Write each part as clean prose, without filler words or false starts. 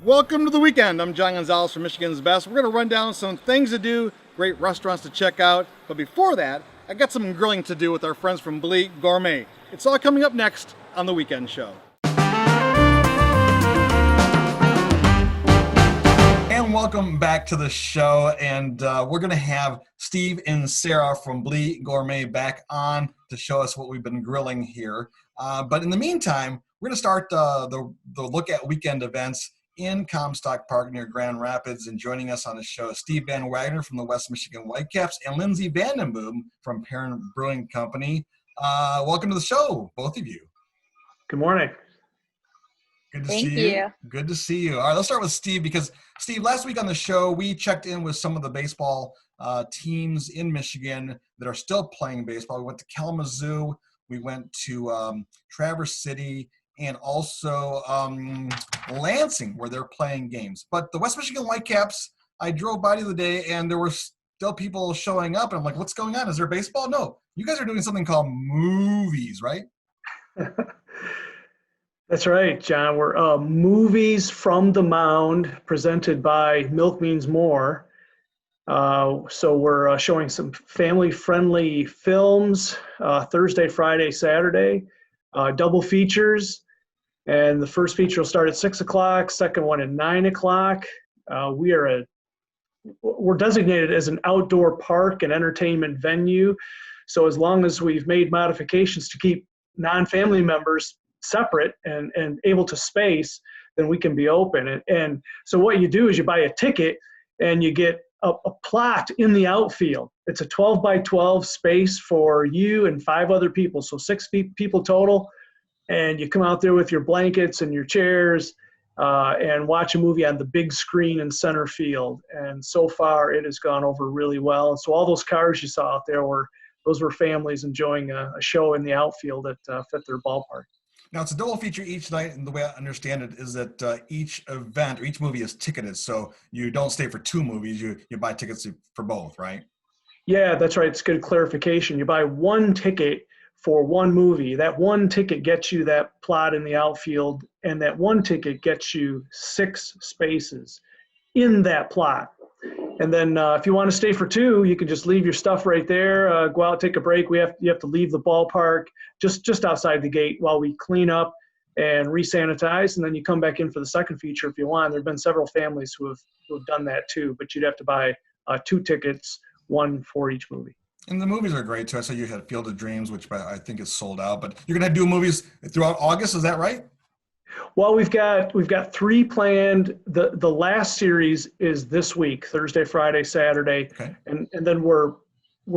Welcome to the weekend. I'm John Gonzalez from Michigan's Best. We're going to run down some things to do, great restaurants to check out. But before that, I got some grilling to do with our friends from BLiS Gourmet. It's all coming up next on the Weekend Show. And welcome back to the show. And we're going to have Steve and Sarah from BLiS Gourmet back on to show us what we've been grilling here. But in the meantime, we're going to start the look at weekend events in Comstock Park near Grand Rapids. And joining us on the show is Steve Van Wagner from the West Michigan Whitecaps and Lindsay Vandenboom from Parent Brewing Company. Welcome to the show, both of you. Good morning. Good to see you. Good to see you. All right, let's start with Steve because, Steve, last week on the show, we checked in with some of the baseball teams in Michigan that are still playing baseball. We went to Kalamazoo. We went to Traverse City and also Lansing, where they're playing games. But the West Michigan Whitecaps, I drove by the other day, and there were still people showing up. And I'm like, what's going on? Is there baseball? No. You guys are doing something called movies, right? That's right, John. We're Movies from the Mound, presented by Milk Means More. So we're showing some family-friendly films Thursday, Friday, Saturday, double features. And the first feature will start at 6 o'clock, second one at 9 o'clock. We're designated as an outdoor park and entertainment venue. So as long as we've made modifications to keep non-family members separate and able to space, then we can be open. And so what you do is you buy a ticket and you get a plot in the outfield. It's a 12 by 12 space for you and 5 other people, so 6 people total. And you come out there with your blankets and your chairs and watch a movie on the big screen in center field. And so far, it has gone over really well. And so all those cars you saw out there those were families enjoying a show in the outfield that fit their ballpark. Now, it's a double feature each night, and the way I understand it is that each event or each movie is ticketed, so you don't stay for 2 movies, you buy tickets for both, right? Yeah, that's right. It's good clarification. You buy 1 ticket for 1 movie. That 1 ticket gets you that plot in the outfield, and that 1 ticket gets you 6 spaces in that plot. And then if you want to stay for 2, you can just leave your stuff right there, go out, take a break. You have to leave the ballpark just outside the gate while we clean up and re-sanitize, and then you come back in for the second feature if you want. There have been several families who have done that too, but you'd have to buy 2 tickets, 1 for each movie. And the movies are great too. I saw you had Field of Dreams, which I think is sold out, but you're going to do movies throughout August, is that right? Well, we've got 3 planned. The last series is this week, Thursday, Friday, Saturday, okay. And then we're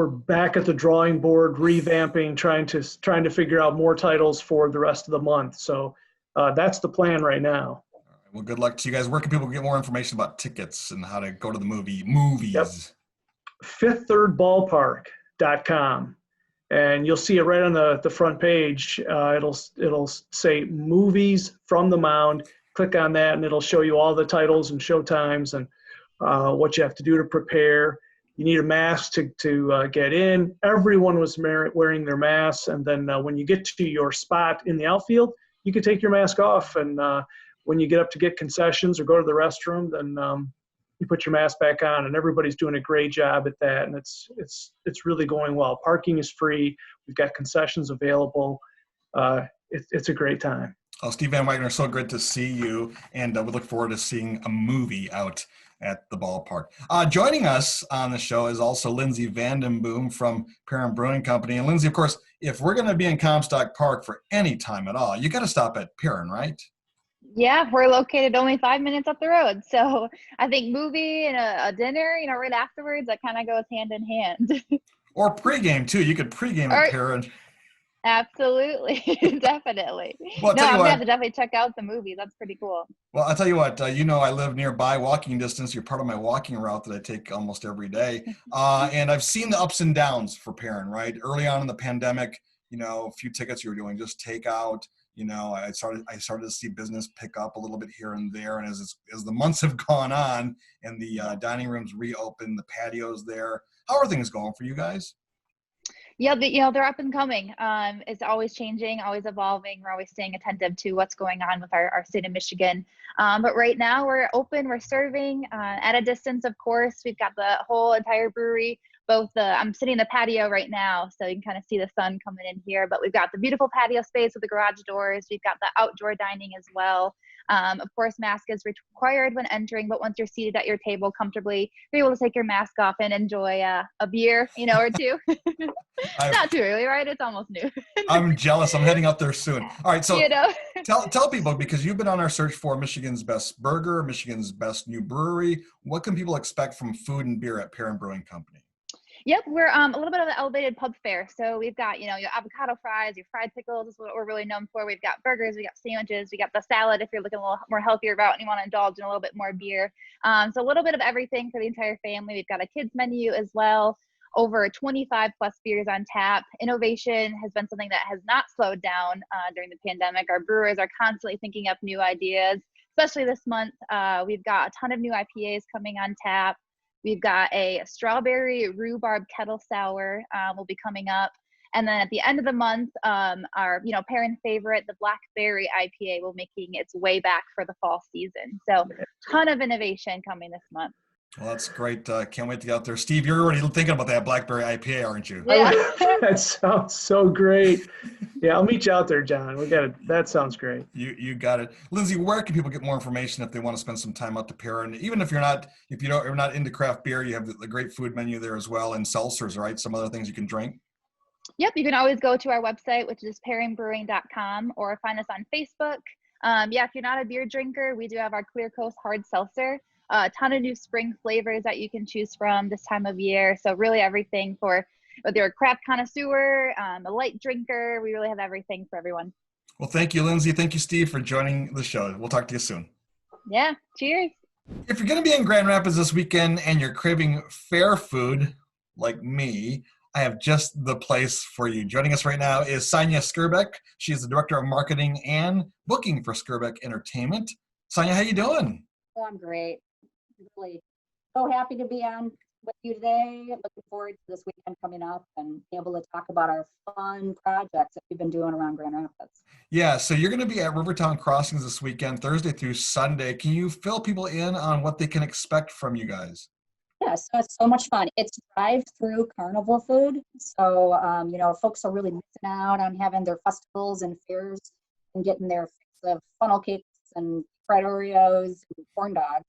back at the drawing board, revamping, trying to figure out more titles for the rest of the month. So that's the plan right now. All right. Well, good luck to you guys. Where can people get more information about tickets and how to go to the movies? Yep. FifthThirdBallpark.com. And you'll see it right on the front page. It'll say Movies from the Mound. Click on that, and it'll show you all the titles and show times and what you have to do to prepare. You need a mask to get in. Everyone was wearing their masks. And then when you get to your spot in the outfield, you can take your mask off. And when you get up to get concessions or go to the restroom, then you put your mask back on, and everybody's doing a great job at that, and it's really going well. Parking is free. We've got concessions available. It's a great time. Oh, Steve Van Wagner, so great to see you, and we look forward to seeing a movie out at the ballpark. Joining us on the show is also Lindsay Vandenboom from Parent Brewing Company. And Lindsay, of course, if we're going to be in Comstock Park for any time at all, you got to stop at Parent, right? Yeah, we're located only 5 minutes up the road. So I think movie and a dinner, right afterwards, that kind of goes hand in hand. Or pregame too. You could pregame at Parent. Absolutely. Definitely. Well, I'm going to have to definitely check out the movie. That's pretty cool. Well, I'll tell you what, I live nearby, walking distance. You're part of my walking route that I take almost every day. And I've seen the ups and downs for Parent, right? Early on in the pandemic, a few tickets you were doing just takeout. I started to see business pick up a little bit here and there. And as the months have gone on and the dining rooms reopened, the patios there, how are things going for you guys? Yeah, they're up and coming. It's always changing, always evolving. We're always staying attentive to what's going on with our state of Michigan. But right now we're open, we're serving at a distance, of course. We've got the whole entire brewery, I'm sitting in the patio right now, so you can kind of see the sun coming in here, but we've got the beautiful patio space with the garage doors. We've got the outdoor dining as well. Of course, mask is required when entering, but once you're seated at your table comfortably, you're able to take your mask off and enjoy a beer, or two. Not too early, right? It's almost noon. I'm jealous. I'm heading out there soon. All right, so know. tell people, because you've been on our search for Michigan's best burger, Michigan's best new brewery. What can people expect from food and beer at Perrin Brewing Company? Yep, we're a little bit of the elevated pub fare. So we've got, your avocado fries, your fried pickles is what we're really known for. We've got burgers, we got sandwiches, we got the salad if you're looking a little more healthier route and you want to indulge in a little bit more beer. So a little bit of everything for the entire family. We've got a kids menu as well. Over 25 plus beers on tap. Innovation has been something that has not slowed down during the pandemic. Our brewers are constantly thinking up new ideas, especially this month. We've got a ton of new IPAs coming on tap. We've got a strawberry rhubarb kettle sour will be coming up. And then at the end of the month, our Perrin favorite, the blackberry IPA, will making its way back for the fall season. So ton of innovation coming this month. Well, that's great. Can't wait to get out there. Steve, you're already thinking about that blackberry IPA, aren't you? Yeah. That sounds so great. Yeah, I'll meet you out there, John. We got it. That sounds great. You got it. Lindsay, where can people get more information if they want to spend some time out to Perrin? Even if you're not into craft beer, you have the great food menu there as well, and seltzers, right? Some other things you can drink. Yep, you can always go to our website, which is perrinbrewing.com, or find us on Facebook. If you're not a beer drinker, we do have our Clear Coast hard seltzer. A ton of new spring flavors that you can choose from this time of year. So really everything for whether you're a craft connoisseur, a light drinker, we really have everything for everyone. Well, thank you, Lindsay. Thank you, Steve, for joining the show. We'll talk to you soon. Yeah, cheers. If you're going to be in Grand Rapids this weekend and you're craving fair food like me, I have just the place for you. Joining us right now is Sonia Skirbeck. She is the Director of Marketing and Booking for Skirbeck Entertainment. Sonia, how you doing? Oh, I'm great. Really so happy to be on with you today. Looking forward to this weekend coming up and be able to talk about our fun projects that we've been doing around Grand Rapids. Yeah, so you're going to be at Rivertown Crossings this weekend, Thursday through Sunday. Can you fill people in on what they can expect from you guys? Yeah, so it's so much fun. It's drive-through carnival food. So, folks are really missing out on having their festivals and fairs and getting their fix of funnel cakes and fried Oreos and corn dogs.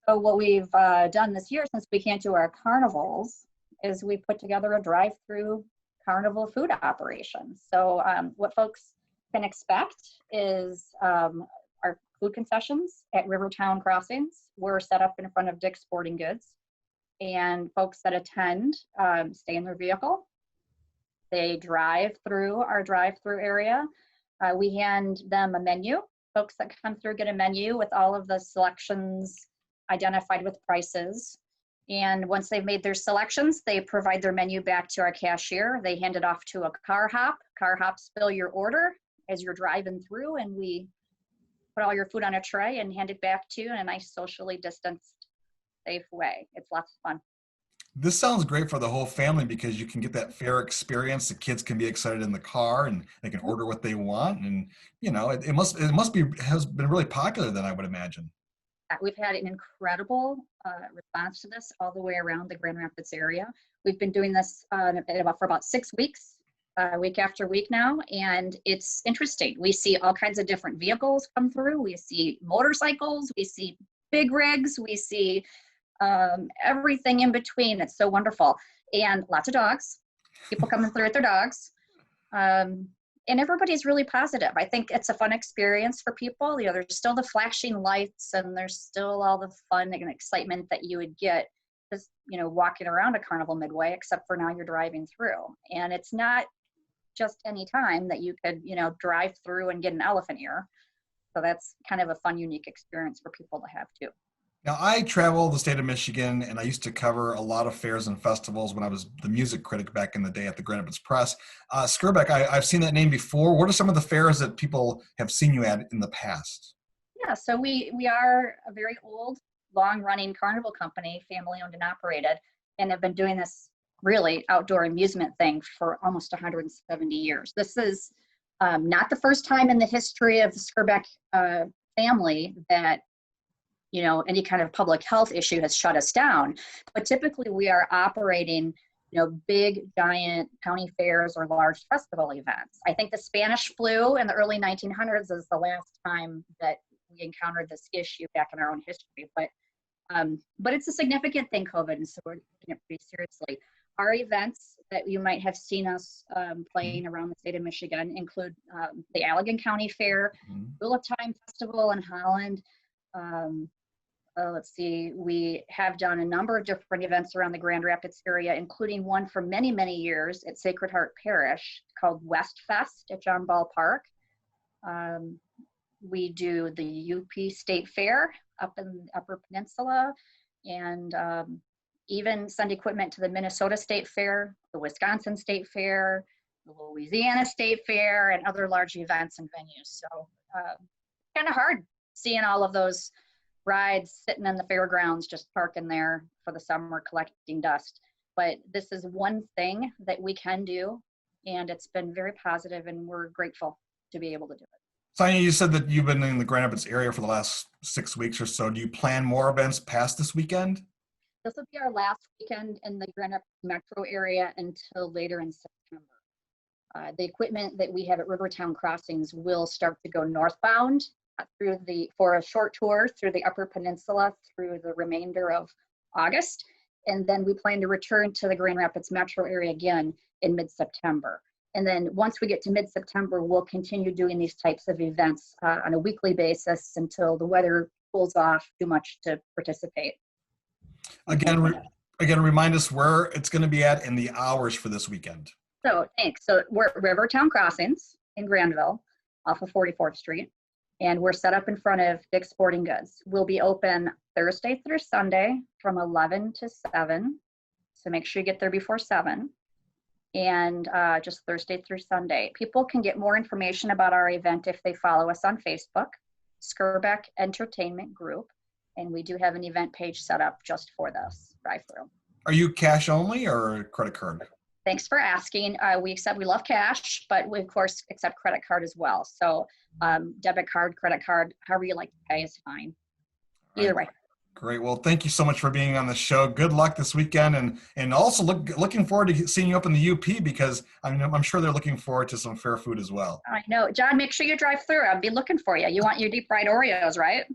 So what we've done this year, since we can't do our carnivals, is we put together a drive-through carnival food operation. So what folks can expect is our food concessions at Rivertown Crossings. We're set up in front of Dick's Sporting Goods, and folks that attend stay in their vehicle. They drive through our drive-through area. We hand them a menu. Folks that come through get a menu with all of the selections identified with prices. And once they've made their selections, they provide their menu back to our cashier. They hand it off to a car hop. Car hops fill your order as you're driving through, and we put all your food on a tray and hand it back to you in a nice socially distanced, safe way. It's lots of fun. This sounds great for the whole family because you can get that fair experience. The kids can be excited in the car and they can order what they want. And, it has been really popular then, I would imagine. We've had an incredible response to this all the way around the Grand Rapids area. We've been doing this for about 6 weeks, week after week now, and it's interesting. We see all kinds of different vehicles come through. We see motorcycles, we see big rigs, we see everything in between. It's so wonderful. And lots of dogs, people coming through with their dogs. And everybody's really positive. I think it's a fun experience for people. There's still the flashing lights and there's still all the fun and excitement that you would get just, walking around a Carnival Midway, except for now you're driving through. And it's not just any time that you could, drive through and get an elephant ear. So that's kind of a fun, unique experience for people to have too. Now, I travel the state of Michigan, and I used to cover a lot of fairs and festivals when I was the music critic back in the day at the Grand Rapids Press. Skirbeck, I've seen that name before. What are some of the fairs that people have seen you at in the past? Yeah, so we are a very old, long-running carnival company, family-owned and operated, and have been doing this really outdoor amusement thing for almost 170 years. This is not the first time in the history of the Skirbeck family that, you know, any kind of public health issue has shut us down. But typically we are operating, you know, big, giant county fairs or large festival events. I think the Spanish flu in the early 1900s is the last time that we encountered this issue back in our own history. But it's a significant thing, COVID, and so we're taking it pretty seriously. Our events that you might have seen us playing around the state of Michigan include the Allegan County Fair, Tulip Time Festival in Holland. Let's see, we have done a number of different events around the Grand Rapids area, including one for many, many years at Sacred Heart Parish called West Fest at John Ball Park. We do the UP State Fair up in the Upper Peninsula, and even send equipment to the Minnesota State Fair, the Wisconsin State Fair, the Louisiana State Fair, and other large events and venues. So kind of hard seeing all of those rides sitting in the fairgrounds, just parking there for the summer collecting dust. But this is one thing that we can do, and it's been very positive, and we're grateful to be able to do it. Sonia, you said that you've been in the Grand Rapids area for the last 6 weeks or so. Do you plan more events past this weekend? This will be our last weekend in the Grand Rapids metro area until later in September. The equipment that we have at Rivertown Crossings will start to go northbound for a short tour through the Upper Peninsula through the remainder of August. And then we plan to return to the Grand Rapids metro area again in mid-September. And then once we get to mid-September, we'll continue doing these types of events on a weekly basis until the weather cools off too much to participate. Again, remind us where it's going to be at and the hours for this weekend. So thanks. So we're at Rivertown Crossings in Granville off of 44th Street. And we're set up in front of Dick's Sporting Goods. We'll be open Thursday through Sunday from 11 to 7. So make sure you get there before 7. And just Thursday through Sunday. People can get more information about our event if they follow us on Facebook, Skirbeck Entertainment Group. And we do have an event page set up just for this drive-through. Are you cash only or credit card? Thanks for asking. We love cash, but we of course accept credit card as well. So debit card, credit card, however you like to pay is fine. Either way. Great. Well, thank you so much for being on the show. Good luck this weekend, and also looking forward to seeing you up in the UP, because I'm sure they're looking forward to some fair food as well. I know. John, make sure you drive through. I'll be looking for you. You want your deep fried Oreos, right?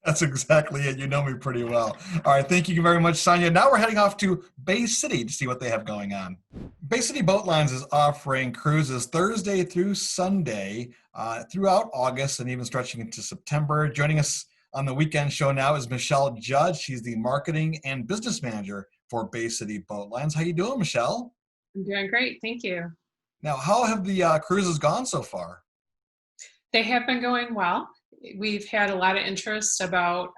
That's exactly it. You know me pretty well. All right. Thank you very much, Sonia. Now we're heading off to Bay City to see what they have going on. Bay City Boat Lines is offering cruises Thursday through Sunday throughout August and even stretching into September. Joining us on the weekend show now is Michelle Judd. She's the marketing and business manager for Bay City Boat Lines. How you doing, Michelle? I'm doing great. Thank you. Now, how have the cruises gone so far? They have been going well. We've had a lot of interest. About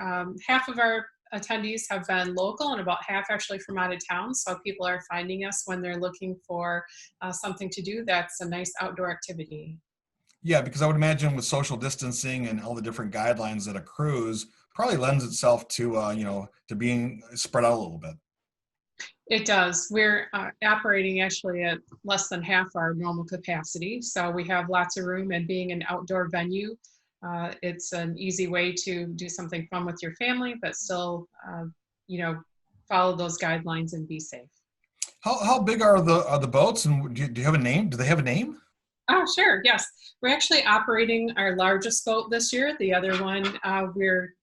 half of our attendees have been local and about half actually from out of town. So people are finding us when they're looking for something to do that's a nice outdoor activity. Yeah, because I would imagine with social distancing and all the different guidelines that a cruise probably lends itself to, to being spread out a little bit. It does. We're operating actually at less than half our normal capacity. So we have lots of room, and being an outdoor venue, it's an easy way to do something fun with your family, but still, follow those guidelines and be safe. How big are the boats, and do you have a name? Do they have a name? Oh, sure. Yes. We're actually operating our largest boat this year. The other one we're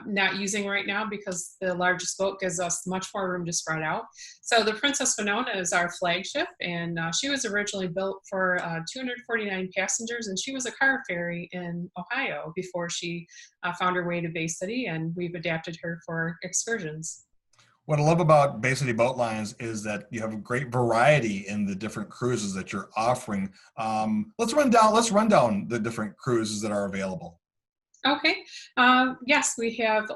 not using right now because the largest boat gives us much more room to spread out. So the Princess Winona is our flagship, and she was originally built for 249 passengers, and she was a car ferry in Ohio before she found her way to Bay City, and we've adapted her for excursions. What I love about Bay City Boat Lines is that you have a great variety in the different cruises that you're offering. Let's run down the different cruises that are available. Okay. Yes, we have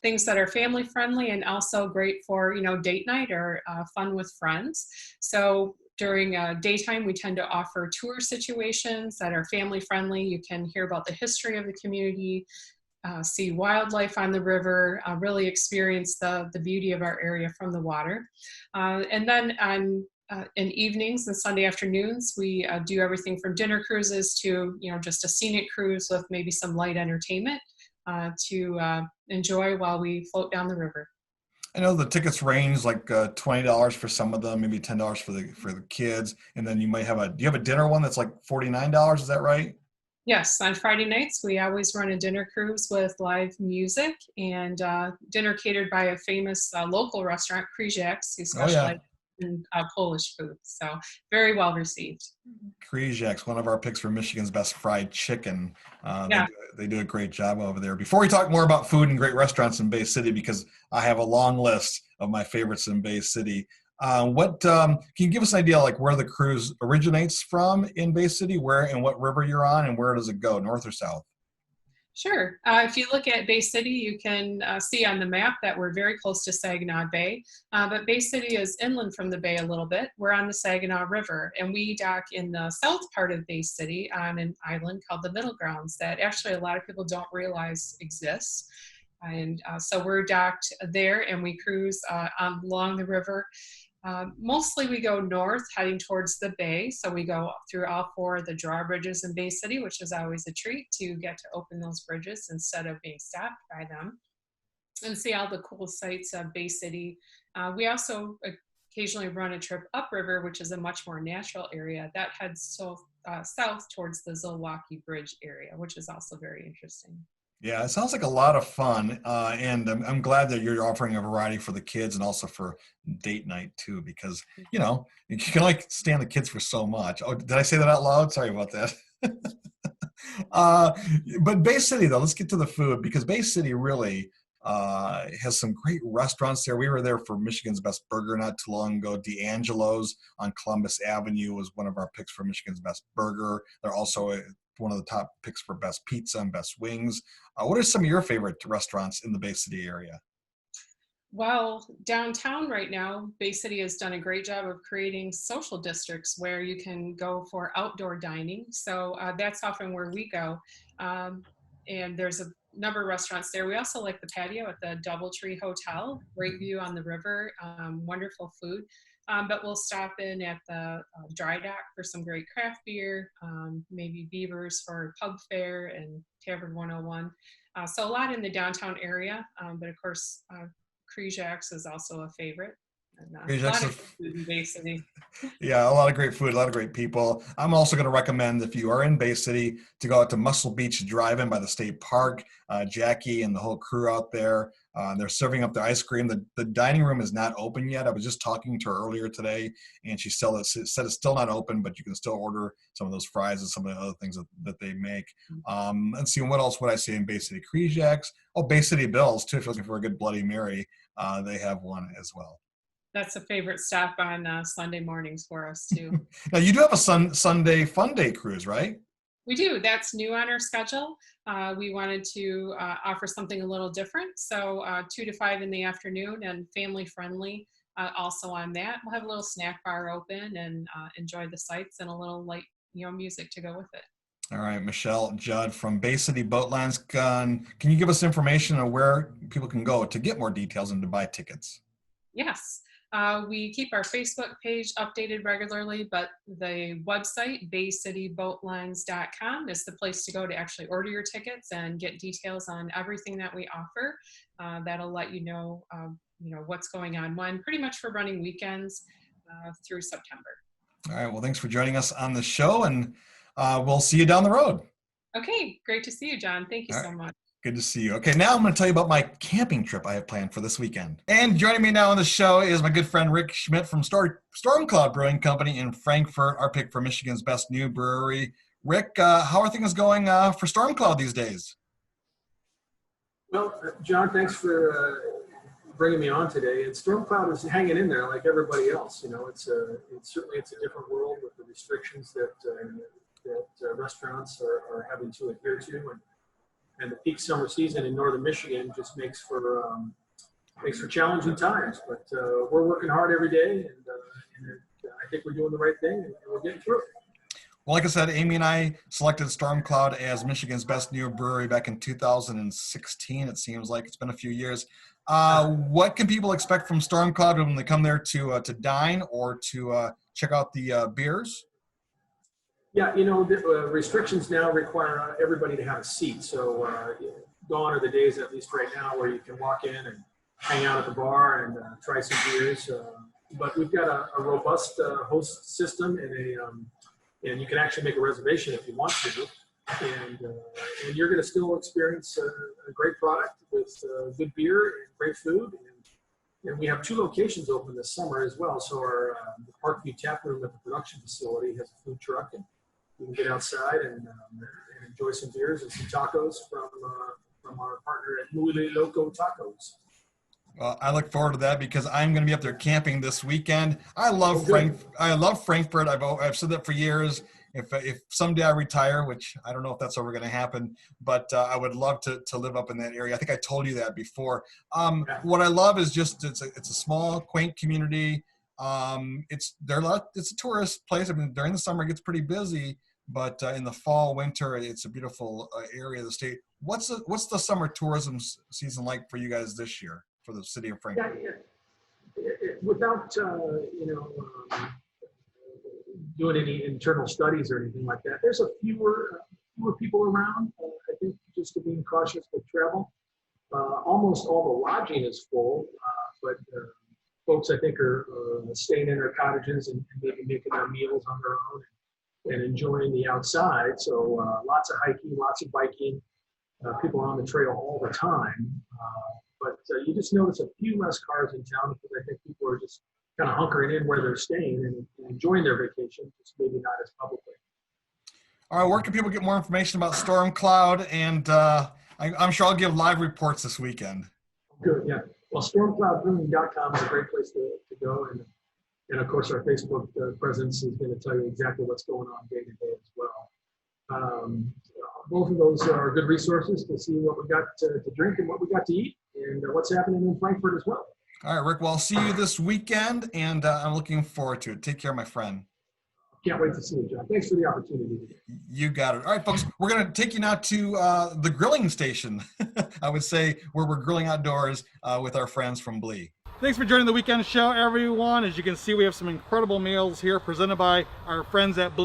things that are family friendly and also great for, date night or fun with friends. So during daytime, we tend to offer tour situations that are family friendly. You can hear about the history of the community, see wildlife on the river, really experience the beauty of our area from the water. And then in evenings and Sunday afternoons, we do everything from dinner cruises to, just a scenic cruise with maybe some light entertainment to enjoy while we float down the river. I know the tickets range like $20 for some of them, maybe $10 for the kids, and then you might have do you have a dinner one that's like $49? Is that right? Yes, on Friday nights we always run a dinner cruise with live music and dinner catered by a famous local restaurant, Krzyak's, who specializes in Polish food. So very well received. Krzyak's, one of our picks for Michigan's best fried chicken. Yeah. They do a great job over there. Before we talk more about food and great restaurants in Bay City, because I have a long list of my favorites in Bay City, can you give us an idea like where the cruise originates from in Bay City, where and what river you're on, and where does it go, north or south? Sure. If you look at Bay City, you can see on the map that we're very close to Saginaw Bay, but Bay City is inland from the bay a little bit. We're on the Saginaw River, and we dock in the south part of Bay City on an island called the Middle Grounds that actually a lot of people don't realize exists. And so we're docked there, and we cruise along the river. Mostly we go north heading towards the bay. So we go through all 4 of the drawbridges in Bay City, which is always a treat to get to open those bridges instead of being stopped by them and see all the cool sights of Bay City. We also occasionally run a trip upriver, which is a much more natural area that heads south towards the Zilwaukee Bridge area, which is also very interesting. Yeah, it sounds like a lot of fun, and I'm glad that you're offering a variety for the kids and also for date night too, because you can only stand the kids for so much. Oh, did I say that out loud? Sorry about that. But Bay City, though, let's get to the food, because Bay City really has some great restaurants there. We were there for Michigan's Best Burger not too long ago. D'Angelo's on Columbus Avenue was one of our picks for Michigan's Best Burger. They're also one of the top picks for best pizza and best wings. What are some of your favorite restaurants in the Bay City area? Well, downtown right now, Bay City has done a great job of creating social districts where you can go for outdoor dining. So that's often where we go. And there's a number of restaurants there. We also like the patio at the Doubletree Hotel. Great view on the river, wonderful food. But we'll stop in at the dry dock for some great craft beer, maybe Beavers for pub fare and Tavern 101. So a lot in the downtown area, but of course, Krzyak's is also a favorite. And, a lot of food in Bay City. Yeah, a lot of great food, a lot of great people. I'm also going to recommend, if you are in Bay City, to go out to Muscle Beach Drive-In by the state park. Jackie and the whole crew out there, they're serving up the ice cream. The dining room is not open yet. I was just talking to her earlier today, and she said it's still not open, but you can still order some of those fries and some of the other things that they make. Let's see, what else would I say in Bay City? Krzyak's. Oh, Bay City Bills, too, if you're looking for a good Bloody Mary. They have one as well. That's a favorite stop on Sunday mornings for us, too. Now, you do have a Sunday Fun Day cruise, right? We do. That's new on our schedule. We wanted to offer something a little different. So 2 to 5 in the afternoon and family friendly also on that. We'll have a little snack bar open and enjoy the sights and a little light music to go with it. All right, Michelle Judd from Bay City Boatlines. Can you give us information on where people can go to get more details and to buy tickets? Yes. We keep our Facebook page updated regularly, but the website, baycityboatlines.com, is the place to go to actually order your tickets and get details on everything that we offer. That'll let you know, what's going on when, pretty much for running weekends through September. All right, well, thanks for joining us on the show, and we'll see you down the road. Okay, great to see you, John. Thank you so much. Good to see you. Okay, now I'm going to tell you about my camping trip I have planned for this weekend. And joining me now on the show is my good friend Rick Schmidt from Storm Cloud Brewing Company in Frankfort, our pick for Michigan's best new brewery. Rick, how are things going for Storm Cloud these days? Well, John, thanks for bringing me on today. And Storm Cloud is hanging in there like everybody else. It's certainly a different world with the restrictions that restaurants are having to adhere to, and the peak summer season in northern Michigan just makes for challenging times. But we're working hard every day, and I think we're doing the right thing, and we're getting through it. Well, like I said, Amy and I selected Storm Cloud as Michigan's best new brewery back in 2016. It seems like it's been a few years. What can people expect from Storm Cloud when they come there to dine or to check out the beers? Yeah, you know, the restrictions now require everybody to have a seat. So gone are the days, at least right now, where you can walk in and hang out at the bar and try some beers. But we've got a robust host system and you can actually make a reservation if you want to. And you're going to still experience a great product with good beer and great food. And we have 2 locations open this summer as well. So our the Parkview Tap Room at the production facility has a food truck, and you can get outside and enjoy some beers and some tacos from our partner at Muy Loco Tacos. Well, I look forward to that because I'm going to be up there camping this weekend. I love Frankfurt. I've said that for years. If someday I retire, which I don't know if that's ever going to happen, but I would love to live up in that area. I think I told you that before. What I love is just it's a small, quaint community. It's a tourist place. I mean, during the summer it gets pretty busy, but in the fall, winter, it's a beautiful area of the state. What's the summer tourism season like for you guys this year for the city of Frankfurt? Without doing any internal studies or anything like that, there's a fewer people around. I think just to being cautious with travel. Almost all the lodging is full, but folks I think are staying in their cottages and maybe making their meals on their own and enjoying the outside. So lots of hiking, lots of biking, people on the trail all the time. But you just notice a few less cars in town because I think people are just kind of hunkering in where they're staying and enjoying their vacation, just maybe not as publicly. All right, where can people get more information about Storm Cloud? And I'm sure I'll give live reports this weekend. Good, yeah. Well, stormcloudbrewing.com is a great place to go. And of course, our Facebook presence is going to tell you exactly what's going on day to day as well. Both of those are good resources to see what we got to drink and what we got to eat and what's happening in Frankfurt as well. All right, Rick, well, I'll see you this weekend, and I'm looking forward to it. Take care, my friend. Can't wait to see you, John. Thanks for the opportunity. You got it. All right, folks, we're going to take you now to the grilling station, I would say, where we're grilling outdoors with our friends from BLiS. Thanks for joining the weekend show, everyone. As you can see, we have some incredible meals here presented by our friends at BLiS.